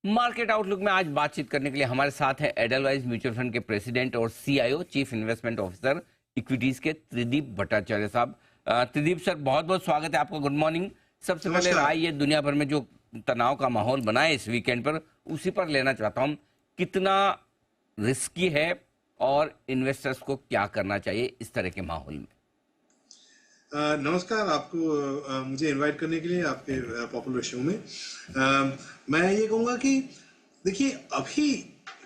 Market outlook में आज बातचीत करने के लिए हमारे साथ है एडलवाइज म्यूचुअल फंड के प्रेसिडेंट और CIO chief investment officer equities के त्रिदीप भट्टाचार्य साहब। त्रिदीप सर, बहुत बहुत स्वागत है आपका। Good morning. सबसे पहले नमस्कार। राय, ये दुनिया भर में जो तनाव का माहौल बना है इस वीकेंड पर, उसी पर लेना चाहता हूँ। कितना रिस्की है और इन्वेस्टर्स को क्या करना चाहिए इस तरह के माहौल में? नमस्कार आपको, मुझे इनवाइट करने के लिए आपके थैंक यू। पॉपुलर शो में। मैं ये कहूँगा कि देखिए, अभी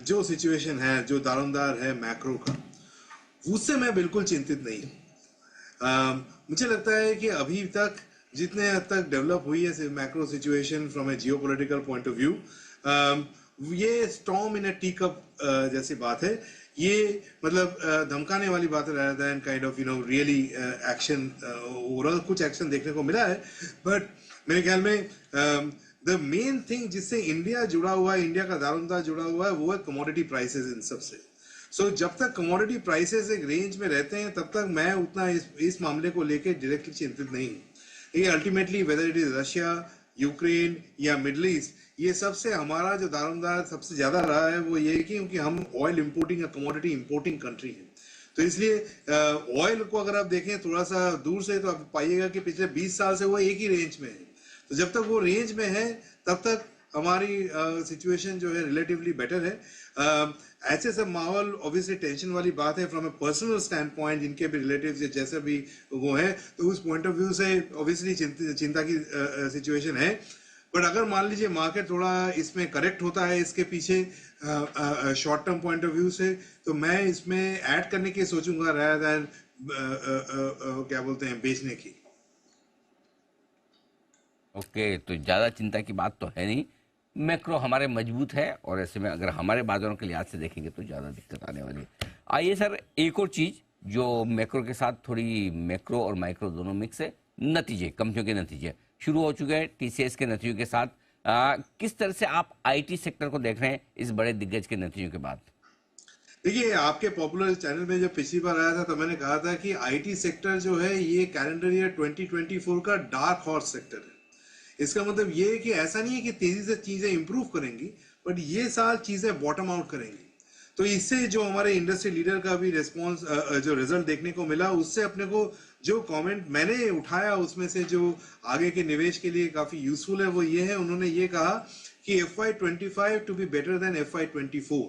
जो सिचुएशन है, जो दारोमदार है मैक्रो का, उससे मैं बिल्कुल चिंतित नहीं हूँ। मुझे लगता है कि अभी तक जितने हद तक डेवलप हुई है macro situation from a geopolitical point of view, ये storm in a tea cup जैसी बात है। ये मतलब धमकाने वाली बात है, rather than kind of really action. Overall कुछ एक्शन देखने को मिला है, बट मेरे ख्याल में द मेन थिंग जिससे इंडिया जुड़ा हुआ है, इंडिया का दारोमदार जुड़ा हुआ है, वो है कमोडिटी प्राइसेस इन सबसे। सो जब तक कमोडिटी प्राइसेस एक रेंज में रहते हैं, तब तक मैं उतना इस मामले को लेके डायरेक्टली चिंतित नहीं हूँ। ये ultimately whether it is Russia, Ukraine या मिडल ईस्ट, ये सबसे हमारा जो दारोमदार सबसे ज्यादा रहा है वो ये है कि क्योंकि हम ऑयल इंपोर्टिंग या कमोडिटी इंपोर्टिंग कंट्री है। तो इसलिए ऑयल को अगर आप देखें थोड़ा सा दूर से, तो आप पाइएगा कि पिछले 20 साल से वो एक ही रेंज में है। तो जब तक वो रेंज में है, तब तक हमारी सिचुएशन जो है रिलेटिवली बेटर है। ऐसे सब माहौल ऑब्वियसली टेंशन वाली बात है from A personal stand point, जिनके भी रिलेटिव्स या जैसे भी वो है, तो उस पॉइंट ऑफ व्यू से ऑब्वियसली चिंता की सिचुएशन है। बट अगर मान लीजिए मार्केट थोड़ा इसमें करेक्ट होता है इसके पीछे short term point of view से, तो मैं इसमें ऐड करने की सोचूंगा rather than क्या बोलते हैं, बेचने की। ओके, तो ज्यादा चिंता की बात तो है नहीं। मैक्रो हमारे मजबूत है और ऐसे में अगर हमारे बाजारों के लिहाज से देखेंगे तो ज्यादा दिक्कत आने वाली है। आइए सर, एक और चीज जो मैक्रो के साथ थोड़ी, मैक्रो और माइक्रो दोनों मिक्स है, नतीजे, कंपनियों के नतीजे शुरू हो चुके हैं टीसीएस के नतीजों के साथ। किस तरह से आप आईटी सेक्टर को देख रहे हैं इस बड़े दिग्गज के नतीजों के बाद? देखिए, आपके पॉपुलर चैनल में जब पिछली बार आया था, तो मैंने कहा था कि आईटी सेक्टर जो है ये कैलेंडर ईयर 2024 का डार्क हॉर्स सेक्टर है। इसका मतलब ये है कि ऐसा नहीं है कि तेजी से चीजें इंप्रूव करेंगी, बट ये साल चीजें बॉटम आउट करेंगी। तो इससे जो हमारे इंडस्ट्री लीडर का भी रिस्पॉन्स, जो रिजल्ट देखने को मिला, उससे अपने को जो कमेंट मैंने उठाया, उसमें से जो आगे के निवेश के लिए काफी यूजफुल है, वो ये है, उन्होंने ये कहा कि FY25 to be better than FY24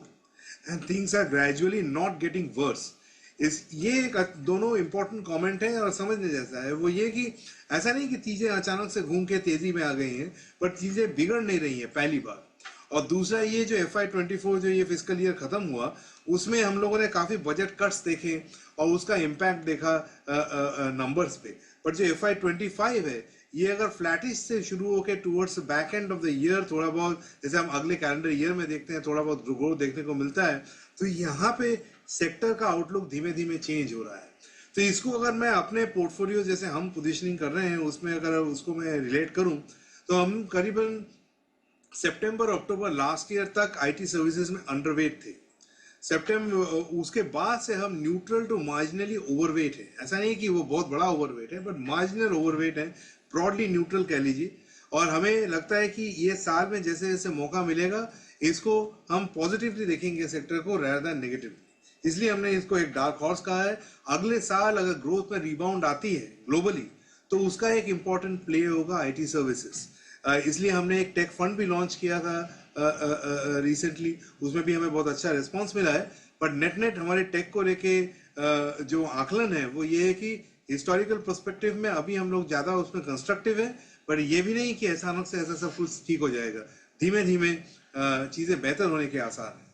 and things are gradually not getting worse. ये एक दोनों इंपॉर्टेंट कमेंट है और समझने जैसा है। वो ये कि ऐसा नहीं कि चीजें अचानक से घूम के तेजी में आ गई हैं, बट चीजें बिगड़ नहीं रही हैं, पहली बार। और दूसरा, ये जो FY24 जो ये फिजिकल ईयर खत्म हुआ, उसमें हम लोगों ने काफी बजट कट्स देखे और उसका इम्पैक्ट देखा नंबर्स पे। बट जो FY25 है, ये अगर फ्लैटिश से शुरू होकर towards back end of the year थोड़ा बहुत, जैसे हम अगले कैलेंडर ईयर में देखते हैं, थोड़ा बहुत ग्रोथ देखने को मिलता है, तो यहाँ पे सेक्टर का आउटलुक धीमे धीमे चेंज हो रहा है। तो इसको अगर मैं अपने पोर्टफोलियो जैसे हम पोजीशनिंग कर रहे हैं उसमें अगर उसको मैं रिलेट करूं, तो हम करीबन सितंबर अक्टूबर लास्ट ईयर तक आईटी सर्विसेज में अंडरवेट थे। सितंबर उसके बाद से हम न्यूट्रल टू मार्जिनली ओवरवेट है। ऐसा नहीं कि वो बहुत बड़ा ओवरवेट है, बट मार्जिनल ओवरवेट है, ब्रॉडली न्यूट्रल कह लीजिए। और हमें लगता है कि ये साल में जैसे जैसे मौका मिलेगा, इसको हम पॉजिटिवली देखेंगे सेक्टर को rather than नेगेटिवली। इसलिए हमने इसको एक डार्क हॉर्स कहा है। अगले साल अगर ग्रोथ में रिबाउंड आती है ग्लोबली, तो उसका एक इंपॉर्टेंट प्ले होगा आईटी सर्विसेज। इसलिए हमने एक टेक फंड भी लॉन्च किया था रिसेंटली, उसमें भी हमें बहुत अच्छा रिस्पांस मिला है। बट नेट नेट हमारे टेक को लेके जो आकलन है वो ये है कि हिस्टोरिकल पर्सपेक्टिव में अभी हम लोग ज्यादा उसमें कंस्ट्रक्टिव है, पर ये भी नहीं कि अचानक से ऐसा सब कुछ ठीक हो जाएगा। धीमे धीमे चीजें बेहतर होने के आसार हैं।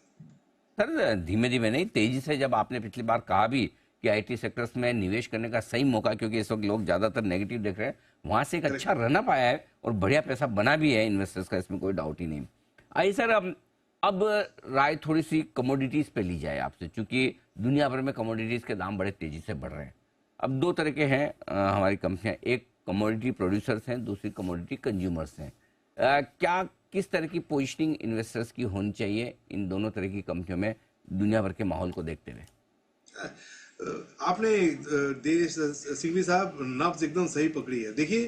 सर, धीमे धीमे नहीं, तेजी से। जब आपने पिछली बार कहा भी कि आईटी सेक्टर्स में निवेश करने का सही मौका, क्योंकि इस वक्त लोग ज्यादातर नेगेटिव देख रहे हैं, वहां से एक करेक्ट। अच्छा रन अप आया है और बढ़िया पैसा बना भी है इन्वेस्टर्स का, इसमें कोई डाउट ही नहीं। आइए सर, अब राय थोड़ी सी कमोडिटीज पे ली जाए आपसे, क्योंकि दुनिया भर में कमोडिटीज के दाम बड़े तेजी से बढ़ रहे हैं। अब दो तरह के हैं हमारी कंपनियां, एक कमोडिटी प्रोड्यूसर्स हैं, दूसरी कमोडिटी कंज्यूमर्स हैं। क्या, किस तरह की पोजिशनिंग इन्वेस्टर्स की होनी चाहिए इन दोनों तरह की कंपनियों में दुनिया भर के माहौल को देखते हुए? आपने देश सिंघवी साहब नब्ज एकदम सही पकड़ी है। देखिए,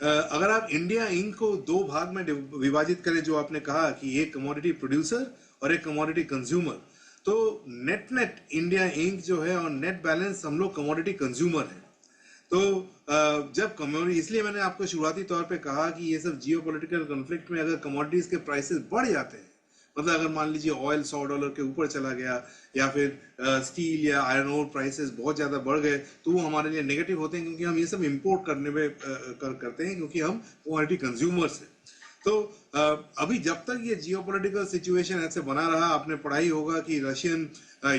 अगर आप इंडिया इंक को दो भाग में विभाजित करें, जो आपने कहा कि एक कमोडिटी प्रोड्यूसर और एक कमोडिटी कंज्यूमर, तो नेट नेट इंडिया इंक जो है और नेट बैलेंस हम लोग कमोडिटी कंज्यूमर हैं। तो जब कमोडिटी, इसलिए मैंने आपको शुरुआती तौर पे कहा कि ये सब जियो पॉलिटिकल कॉन्फ्लिक्ट में अगर कमोडिटीज के प्राइसेस बढ़ जाते हैं, मतलब अगर मान लीजिए ऑयल $100 के ऊपर चला गया, या फिर स्टील या आयरन ओर प्राइसेस बहुत ज्यादा बढ़ गए, तो वो हमारे लिए नेगेटिव होते हैं, क्योंकि हम ये सब इंपोर्ट करने में करते हैं, क्योंकि हम कमोडिटी कंज्यूमर्स हैं। तो अभी जब तक ये जियोपॉलिटिकल सिचुएशन ऐसे बना रहा, आपने पढ़ा ही होगा कि रशियन,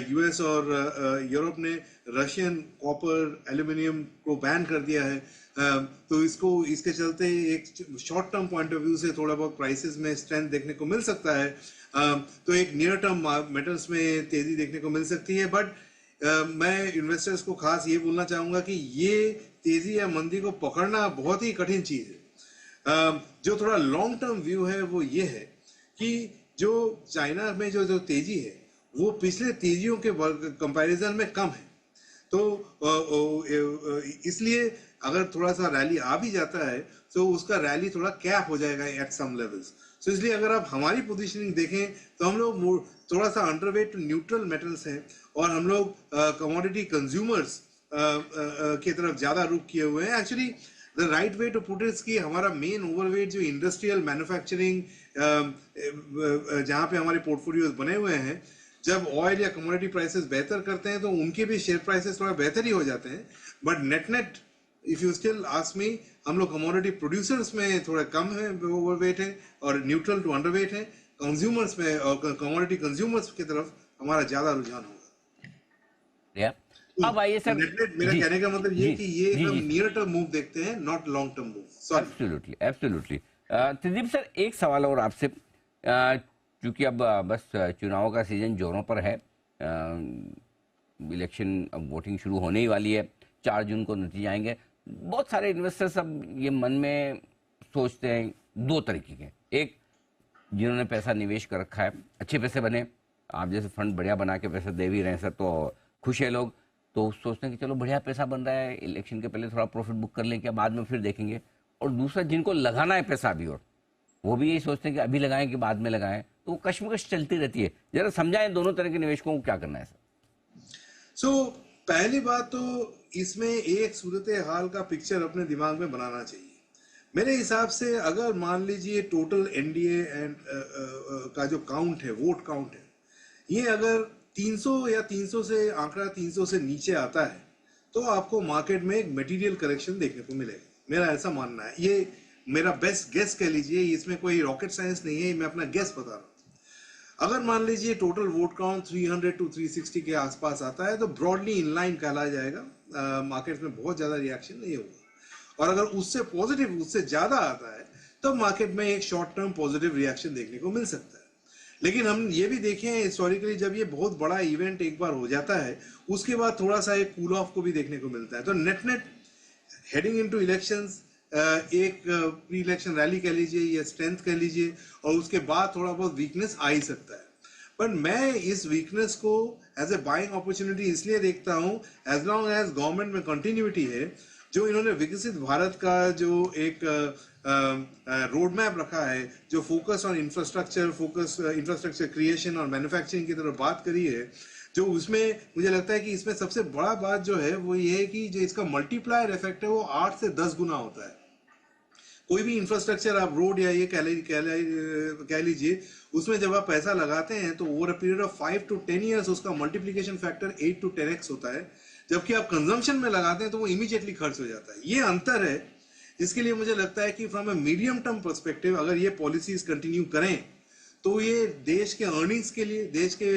यूएस और यूरोप ने रशियन कॉपर एल्यूमिनियम को बैन कर दिया है। तो इसके चलते एक short term point of view से थोड़ा बहुत प्राइसेस में स्ट्रेंथ देखने को मिल सकता है। तो एक नियर टर्म मेटल्स में तेजी देखने को मिल सकती है। बट मैं इन्वेस्टर्स को खास ये बोलना चाहूंगा कि ये तेजी या मंदी को पकड़ना बहुत ही कठिन चीज है। जो थोड़ा लॉन्ग टर्म व्यू है वो ये है कि जो चाइना में जो तेजी है वो पिछले तेजियों के कंपैरिजन में कम है। तो इसलिए अगर थोड़ा सा रैली आ भी जाता है तो उसका रैली थोड़ा कैप हो जाएगा एट सम लेवल्स। सो इसलिए अगर आप हमारी पोजीशनिंग देखें तो हम लोग थोड़ा सा अंडरवेट न्यूट्रल मेटल्स हैं, और हम लोग कमोडिटी कंज्यूमर्स की तरफ ज्यादा रुख किए हुए हैं। Actually the right way to put it कि हमारा मेन ओवरवेट जो इंडस्ट्रियल मैन्युफैक्चरिंग, जहाँ पे हमारे पोर्टफोलियोज बने हुए हैं, जब ऑयल या कमोडिटी प्राइसेस बेहतर करते हैं तो उनके भी शेयर प्राइसेस थोड़ा बेहतर ही हो जाते हैं। But net net if you still ask me, हम लोग कमोडिटी प्रोड्यूसर्स में थोड़ा कम है, ओवरवेट है, और न्यूट्रल टू अंडरवेट है। कंज्यूमर्स में और कमोडिटी कंज्यूमर्स की तरफ हमारा ज्यादा रुझान होगा। अब आइए सर, नेट नेट मेरा कहने का मतलब ये कि ये एकदम नियर टर्म मूव देखते हैं, not long term move. Sorry. Absolutely absolutely. Tridip sir, एक सवाल और आपसे, क्योंकि अब बस चुनाव का सीजन जोरों पर है, इलेक्शन अब वोटिंग शुरू होने ही वाली है, 4 जून को नतीजे आएंगे। बहुत सारे इन्वेस्टर्स अब ये मन में सोचते हैं दो तरीके के, एक जिन्होंने पैसा निवेश कर रखा है, अच्छे पैसे बने, आप जैसे फंड बढ़िया बना के पैसा दे भी रहे हैं सर, तो खुश है लोग, तो सोचते हैं कि चलो बढ़िया पैसा बन रहा है, इलेक्शन के पहले थोड़ा प्रॉफिट बुक कर लें, क्या बाद में फिर देखेंगे। और दूसरा, जिनको लगाना है पैसा अभी, और वो भी यही सोचते हैं कि अभी लगाएं कि बाद में लगाएं, तो कश्मकश चलती रहती है। जरा समझाएं दोनों तरह के निवेशकों को क्या करना है सर। सो पहली बात तो इसमें एक सूरत हाल का पिक्चर अपने दिमाग में बनाना चाहिए। मेरे हिसाब से अगर मान लीजिए टोटल एनडीए एंड का जो काउंट है, वोट काउंट है, ये अगर 300 या 300 से आंकड़ा 300 से नीचे आता है तो आपको मार्केट में एक मटेरियल करेक्शन देखने को मिलेगा। मेरा ऐसा मानना है, ये मेरा बेस्ट गेस कह लीजिए, इसमें कोई रॉकेट साइंस नहीं है, मैं अपना गेस बता रहा हूँ। अगर मान लीजिए टोटल वोट काउंट 300 टू 360 के आसपास आता है तो ब्रॉडली इनलाइन कहलाया जाएगा, मार्केट में बहुत ज्यादा रिएक्शन नहीं होगा। और अगर उससे पॉजिटिव, उससे ज्यादा आता है तो मार्केट में एक शॉर्ट टर्म पॉजिटिव रिएक्शन देखने को मिल सकता है। लेकिन हम ये भी देखें हिस्टोरिकली, जब ये बहुत बड़ा इवेंट एक बार हो जाता है उसके बाद थोड़ा सा एक कूल ऑफ को भी देखने को मिलता है। तो net net heading into elections, एक प्री इलेक्शन रैली कह लीजिए या स्ट्रेंथ कह लीजिए, और उसके बाद थोड़ा बहुत वीकनेस आ ही सकता है। पर मैं इस वीकनेस को एज ए बाइंग अपॉर्चुनिटी इसलिए देखता हूं, एज लॉन्ग एज गवर्नमेंट में कंटिन्यूटी है, जो इन्होंने विकसित भारत का जो एक रोड मैप रखा है, जो फोकस ऑन इंफ्रास्ट्रक्चर क्रिएशन और मैन्युफैक्चरिंग की तरफ बात करी है, जो उसमें मुझे लगता है कि इसमें सबसे बड़ा बात जो है वो ये है कि जो इसका मल्टीप्लायर इफेक्ट है वो 8 से 10 गुना होता है। कोई भी इंफ्रास्ट्रक्चर आप रोड या ये कह लीजिए, उसमें जब आप पैसा लगाते हैं तो over a period of 5 to 10 years उसका मल्टीप्लिकेशन फैक्टर 8 to 10x होता है, जबकि आप कंजम्पशन में लगाते हैं तो वो इमीडिएटली खर्च हो जाता है। ये अंतर है। इसके लिए मुझे लगता है कि from a medium term perspective अगर ये पॉलिसीज कंटिन्यू करें तो ये देश के अर्निंग्स के लिए, देश के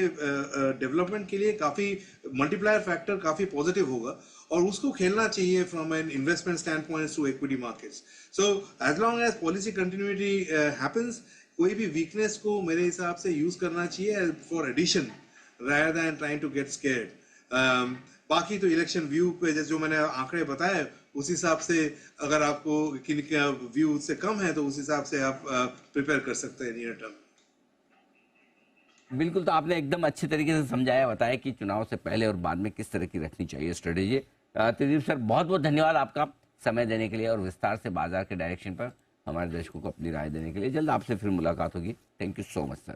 डेवलपमेंट के लिए काफी मल्टीप्लायर फैक्टर काफी पॉजिटिव होगा, और उसको खेलना चाहिए from an investment standpoint to equity markets. So as long as policy continuity happens, कोई भी वीकनेस को मेरे हिसाब से यूज करना चाहिए for addition rather than trying to get scared. बाकी तो इलेक्शन व्यू पे जो मैंने आंकड़े बताए उस हिसाब से अगर आपको किनका व्यू उससे कम है तो उस हिसाब से आप प्रिपेयर कर सकते हैं नियर टर्म। बिल्कुल, तो आपने एकदम अच्छे तरीके से समझाया, बताया कि चुनाव से पहले और बाद में किस तरह की रखनी चाहिए स्ट्रेटेजी। त्रिदीप सर, बहुत बहुत धन्यवाद आपका समय देने के लिए और विस्तार से बाजार के डायरेक्शन पर हमारे दर्शकों को अपनी राय देने के लिए। जल्द आपसे फिर मुलाकात होगी। Thank you so much sir.